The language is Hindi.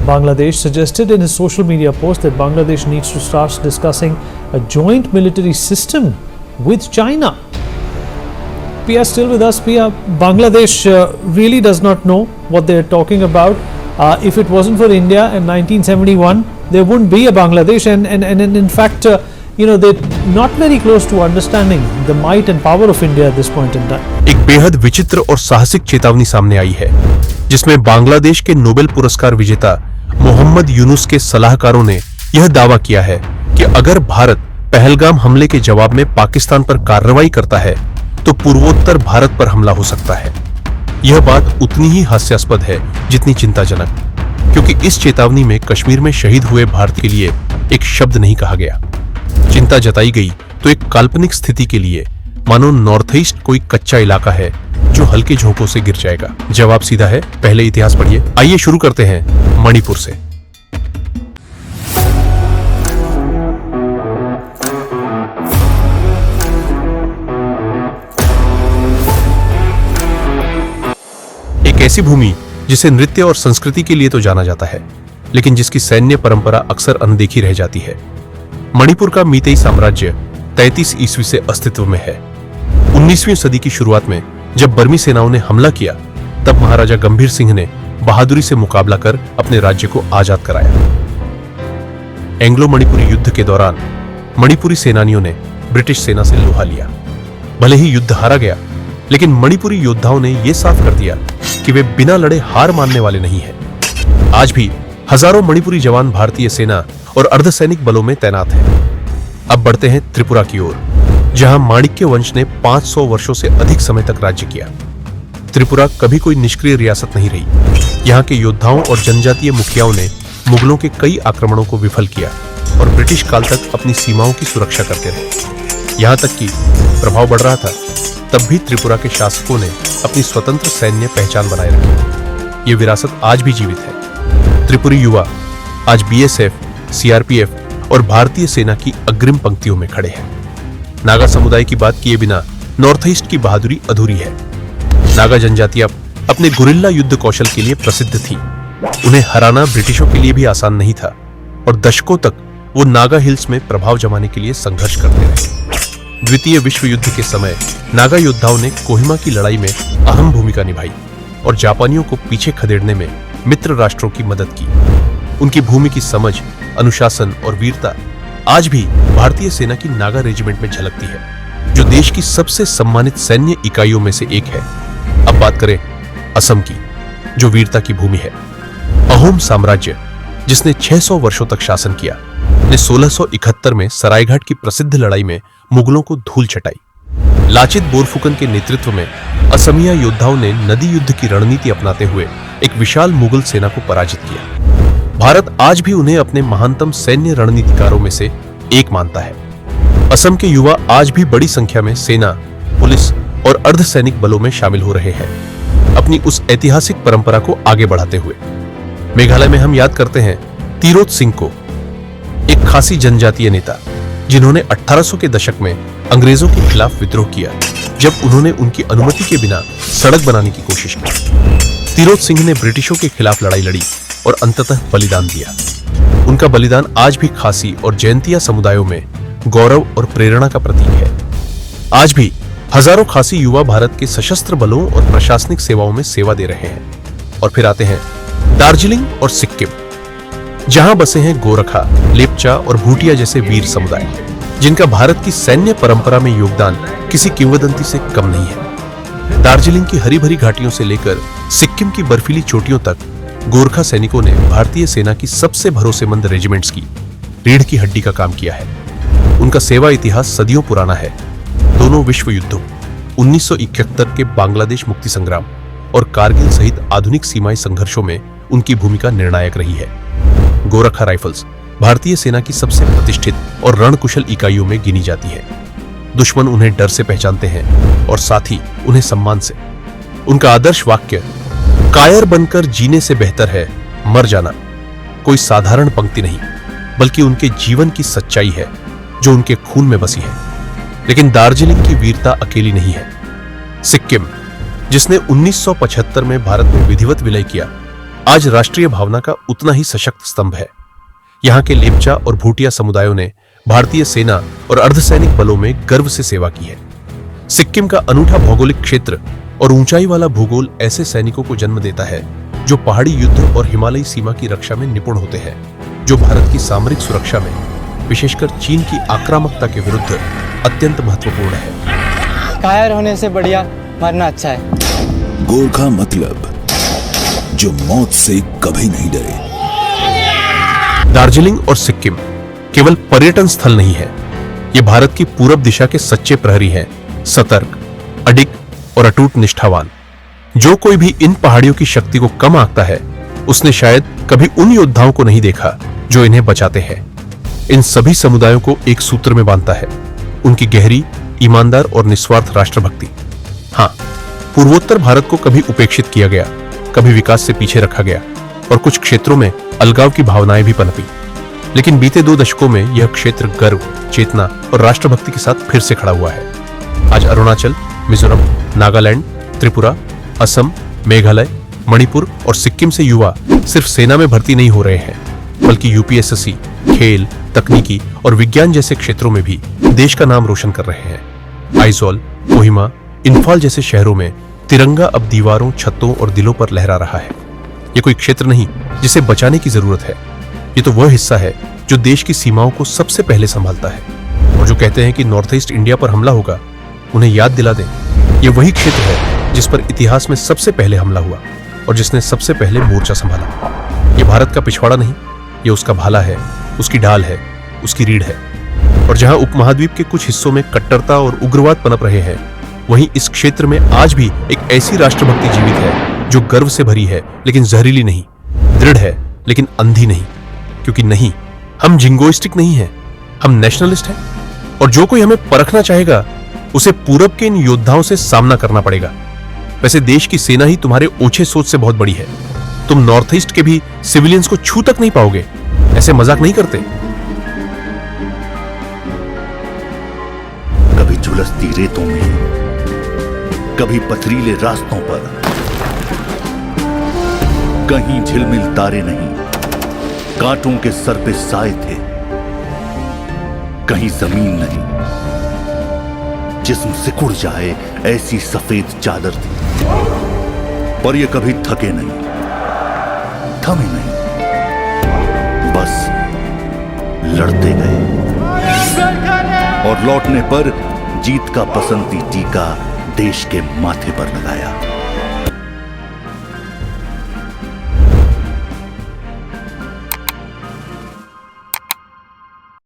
Bangladesh suggested in his social media post that Bangladesh needs to start discussing a joint military system with China. Pia still with us. Pia, Bangladesh really does not know what they are talking about. If it wasn't for India in 1971, there wouldn't be a Bangladesh, and in fact, they're not very close to understanding the might and power of India at this point in time. एक बेहद विचित्र और साहसिक चेतावनी सामने आई है, जिसमें बांग्लादेश के नोबेल पुरस्कार विजेता मोहम्मद यूनुस के सलाहकारों ने यह दावा किया है कि अगर भारत पहलगाम हमले के जवाब में पाकिस्तान पर कार्रवाई करता है तो पूर्वोत्तर भारत पर हमला हो सकता है। यह बात उतनी ही हास्यास्पद है जितनी चिंताजनक, क्योंकि इस चेतावनी में कश्मीर में शहीद हुए भारतीय के लिए एक शब्द नहीं कहा गया। चिंता जताई गई तो एक काल्पनिक स्थिति के लिए, मानो नॉर्थ ईस्ट कोई कच्चा इलाका है जो हल्के झोंकों से गिर जाएगा। जवाब सीधा है, पहले इतिहास पढ़िए। आइए शुरू करते हैं मणिपुर से। एक ऐसी भूमि जिसे नृत्य और संस्कृति के लिए तो जाना जाता है, लेकिन जिसकी सैन्य परंपरा अक्सर अनदेखी रह जाती है। मणिपुर का मीतेई साम्राज्य 33 ईस्वी से अस्तित्व में है। 19वीं सदी की शुरुआत में जब बर्मी सेनाओं ने हमला किया, तब महाराजा गंभीर सिंह ने बहादुरी से मुकाबला कर अपने राज्य को आजाद कराया। एंग्लो मणिपुरी युद्ध के दौरान मणिपुरी सेनानियों ने ब्रिटिश सेना से लोहा लिया। भले ही युद्ध हारा गया, लेकिन मणिपुरी योद्धाओं ने यह साफ कर दिया कि वे बिना लड़े हार मानने वाले नहीं हैं। आज भी हजारों मणिपुरी जवान भारतीय सेना और अर्धसैनिक बलों में तैनात हैं। अब बढ़ते हैं त्रिपुरा की ओर, जहां माणिक्य वंश ने 500 वर्षों से अधिक समय तक राज्य किया। त्रिपुरा कभी कोई निष्क्रिय रियासत नहीं रही। यहाँ के योद्धाओं और जनजातीय मुखियाओं ने मुगलों के कई आक्रमणों को विफल किया और ब्रिटिश काल तक अपनी सीमाओं की सुरक्षा करते रहे। यहाँ तक कि प्रभाव बढ़ रहा था, तब भी त्रिपुरा के शासकों ने अपनी स्वतंत्र सैन्य पहचान बनाए रखी। ये विरासत आज भी जीवित है। त्रिपुरी युवा आज बीएसएफ, सीआरपीएफ और भारतीय सेना की अग्रिम पंक्तियों में खड़े हैं। नागा समुदाय की बात किए बिना नॉर्थ ईस्ट की बहादुरी अधूरी है। नागा जनजातियां अपने गुरिल्ला युद्ध कौशल के लिए प्रसिद्ध थी। उन्हें हराना ब्रिटिशों के लिए भी आसान नहीं था और दशकों तक वो नागा हिल्स में प्रभाव जमाने के लिए संघर्ष करते रहे। द्वितीय विश्व युद्ध के समय नागा योद्धाओं ने कोहिमा की लड़ाई में अहम भूमिका निभाई और जापानियों को पीछे खदेड़ने में मित्र राष्ट्रों की मदद की। उनकी भूमि की समझ, अनुशासन और वीरता आज भी भारतीय सेना की नागा रेजिमेंट में झलकती है, जो देश की सबसे सम्मानित सैन्य इकाइयों में से एक है। अब बात करें असम की, जो वीरता की भूमि है। अहोम साम्राज्य, जिसने 600 वर्षों तक शासन किया, ने 1671 में सरायघाट की प्रसिद्ध लड़ाई में मुगलों को धूल चटाई। लाचित बोरफुकन के नेतृत्व में असमिया योद्धाओं ने नदी युद्ध की रणनीति अपनाते हुए एक विशाल मुगल सेना को पराजित किया। भारत आज भी उन्हें अपने महानतम सैन्य रणनीतिकारों में से एक मानता है। असम के युवा आज भी बड़ी संख्या में सेना, पुलिस और अर्धसैनिक बलों में शामिल हो रहे हैं, अपनी उस ऐतिहासिक परंपरा को आगे बढ़ाते हुए। मेघालय में हम याद करते हैं तिरोत सिंह को, एक खासी जनजातीय नेता, जिन्होंने 1800 के दशक में अंग्रेजों के खिलाफ विद्रोह किया, जब उन्होंने उनकी अनुमति के बिना सड़क बनाने की कोशिश की। तिरोत सिंह ने ब्रिटिशों के खिलाफ लड़ाई लड़ी और अंततः बलिदान दिया। उनका बलिदान आज भी खासी और जयंतिया समुदायों में गौरव और प्रेरणा का प्रतीक है। आज भी हजारों खासी युवा भारत के सशस्त्र बलों और प्रशासनिक सेवाओं में सेवा दे रहे हैं। और फिर आते हैं दार्जिलिंग और सिक्किम, जहां बसे हैं गोरखा, लेपचा और भूटिया जैसे वीर समुदाय, जिनका भारत की सैन्य परंपरा में योगदान किसी किंवदंती से कम नहीं है। दार्जिलिंग की हरी भरी घाटियों से लेकर सिक्किम की बर्फीली चोटियों तक गोरखा सैनिकों ने भारतीय सेना की सबसे भरोसेमंद रेजिमेंट्स की रीढ़ की हड्डी का काम किया है। उनका सेवा इतिहास सदियों पुराना है। दोनों विश्व युद्धों, 1971 के बांग्लादेश मुक्ति संग्राम और कारगिल सहित आधुनिक सीमाई संघर्षों में उनकी भूमिका निर्णायक रही है। गोरखा राइफल्स भारतीय सेना की सबसे प्रतिष्ठित और रणकुशल इकाइयों में गिनी जाती है। दुश्मन उन्हें डर से पहचानते हैं और साथ ही उन्हें सम्मान से। उनका आदर्श वाक्य कायर बनकर जीने से बेहतर है मर जाना कोई साधारण पंक्ति नहीं, बल्कि उनके जीवन की सच्चाई है जो उनके खून में बसी है। लेकिन दार्जिलिंग की वीरता अकेली नहीं है। सिक्किम, जिसने 1975 में भारत में विधिवत विलय किया, आज राष्ट्रीय भावना का उतना ही सशक्त स्तंभ है। यहाँ के लेप्चा और भूटिया समुदायों ने भारतीय सेना और अर्धसैनिक बलों में गर्व से सेवा की है। सिक्किम का अनूठा भौगोलिक क्षेत्र और ऊंचाई वाला भूगोल ऐसे सैनिकों को जन्म देता है जो पहाड़ी युद्ध और हिमालयी सीमा की रक्षा में निपुण होते हैं, जो भारत की सामरिक सुरक्षा में विशेषकर चीन की आक्रामकता के विरुद्ध अत्यंत महत्वपूर्ण है। कायर होने से बढ़िया मरना अच्छा है। गोरखा मतलब जो मौत से कभी नहीं डरे। दार्जिलिंग और सिक्किम केवल पर्यटन स्थल नहीं है, ये भारत की पूरब दिशा के सच्चे प्रहरी हैं, सतर्क, अडिग और अटूट निष्ठावान। जो कोई भी इन पहाड़ियों की शक्ति को कम आंकता है, उसने शायद कभी उन योद्धाओं को नहीं देखा जो इन्हें बचाते हैं। इन सभी समुदायों को एक सूत्र में बांधता है उनकी गहरी, ईमानदार और निस्वार्थ राष्ट्रभक्ति। हाँ, पूर्वोत्तर भारत को कभी उपेक्षित किया गया, कभी विकास से पीछे रखा गया और कुछ क्षेत्रों में अलगाव की भावनाएं भी पनपी, लेकिन बीते 2 दशकों में यह क्षेत्र गर्व, चेतना और राष्ट्रभक्ति के साथ फिर से खड़ा हुआ है। आज अरुणाचल, मिजोरम, नागालैंड, त्रिपुरा, असम, मेघालय, मणिपुर और सिक्किम से युवा सिर्फ सेना में भर्ती नहीं हो रहे हैं, बल्कि यूपीएसएससी, खेल, तकनीकी और विज्ञान जैसे क्षेत्रों में भी देश का नाम रोशन कर रहे हैं। आइजोल, कोहिमा, इंफाल जैसे शहरों में तिरंगा अब दीवारों, छतों और दिलों पर लहरा रहा है। ये कोई क्षेत्र नहीं जिसे बचाने की जरूरत है, ये तो वह हिस्सा है जो देश की सीमाओं को सबसे पहले संभालता है। और जो कहते हैं कि नॉर्थ ईस्ट इंडिया पर हमला होगा, उन्हें याद दिला दें, ये वही क्षेत्र है जिस पर इतिहास में सबसे पहले हमला हुआ और जिसने सबसे पहले मोर्चा संभाला। ये भारत का पिछवाड़ा नहीं, ये उसका भाला है, उसकी ढाल है, उसकी रीढ़ है। और जहां उपमहाद्वीप के कुछ हिस्सों में कट्टरता और उग्रवाद पनप रहे हैं, वहीं इस क्षेत्र में आज भी एक ऐसी राष्ट्रभक्ति जीवित है जो गर्व से भरी है, लेकिन जहरीली नहीं, दृढ़ है लेकिन अंधी नहीं। क्योंकि नहीं, हम जिंगोइस्टिक नहीं हैं, हम नेशनलिस्ट हैं। और जो कोई हमें परखना चाहेगा, उसे पूरब के इन योद्धाओं से सामना करना पड़ेगा। वैसे देश की सेना ही तुम्हारे ओछे सोच से बहुत बड़ी है। तुम नॉर्थ ईस्ट के भी सिविलियंस को छू तक नहीं पाओगे। ऐसे मजाक नहीं करते। कभी झुलसती रेतों में, कभी पथरीले रास्तों पर, कहीं झिलमिल तारे नहीं, कांटों के सर पे साए थे, कहीं जमीन नहीं, जिस्म सिकुड़ जाए ऐसी सफेद चादर थी। पर ये कभी थके नहीं, थमे नहीं, बस लड़ते गए। और लौटने पर जीत का बसंती टीका देश के माथे पर लगाया।